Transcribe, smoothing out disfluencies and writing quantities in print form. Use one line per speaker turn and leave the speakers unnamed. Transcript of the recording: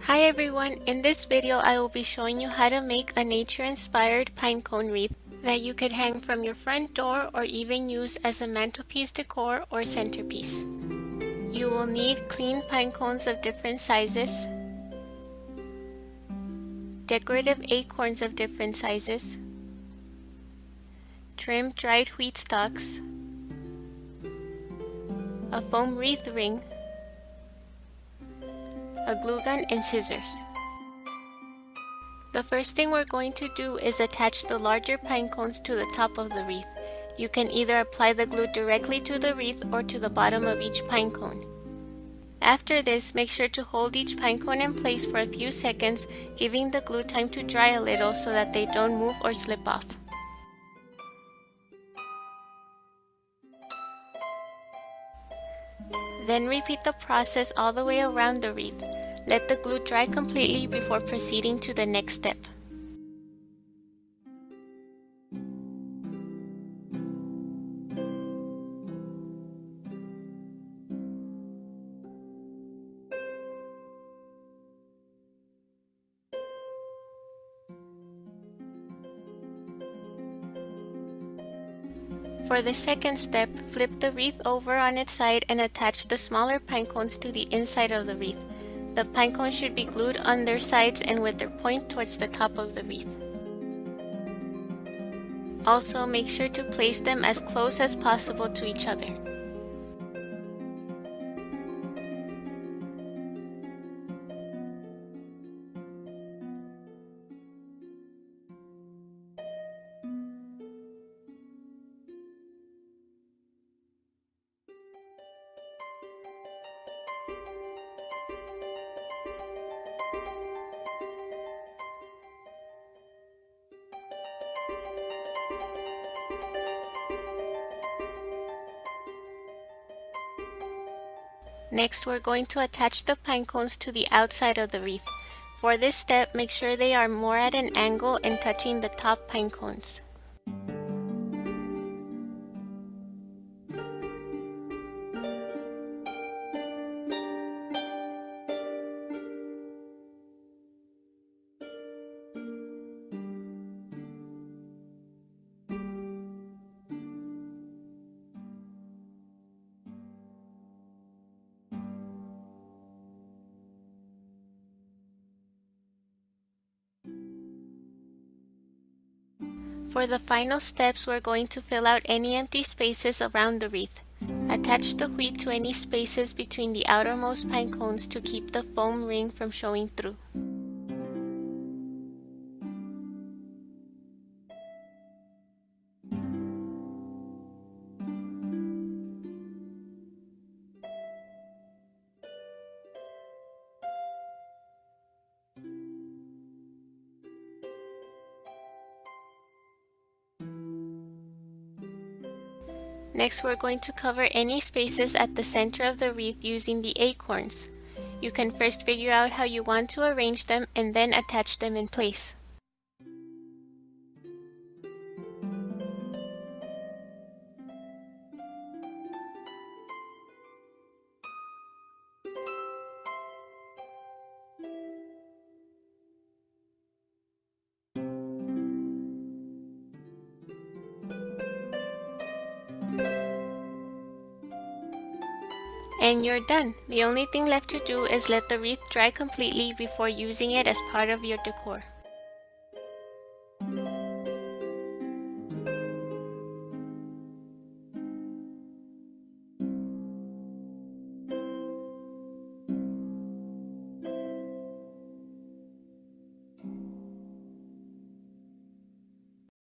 Hi everyone, in this video I will be showing you how to make a nature-inspired pinecone wreath that you could hang from your front door or even use as a mantelpiece decor or centerpiece. You will need clean pinecones of different sizes, decorative acorns of different sizes, trimmed dried wheat stalks, a foam wreath ring, a glue gun, and scissors. The first thing we're going to do is attach the larger pine cones to the top of the wreath. You can either apply the glue directly to the wreath or to the bottom of each pine cone. After this, make sure to hold each pine cone in place for a few seconds, giving the glue time to dry a little so that they don't move or slip off. Then repeat the process all the way around the wreath. Let the glue dry completely before proceeding to the next step. For the second step, flip the wreath over on its side and attach the smaller pine cones to the inside of the wreath. The pine cones should be glued on their sides and with their point towards the top of the wreath. Also, make sure to place them as close as possible to each other. Next, we're going to attach the pine cones to the outside of the wreath. For this step, make sure they are more at an angle and touching the top pine cones. For the final steps, we're going to fill out any empty spaces around the wreath. Attach the wheat to any spaces between the outermost pine cones to keep the foam ring from showing through. Next, we're going to cover any spaces at the center of the wreath using the acorns. You can first figure out how you want to arrange them and then attach them in place. And you're done. The only thing left to do is let the wreath dry completely before using it as part of your decor.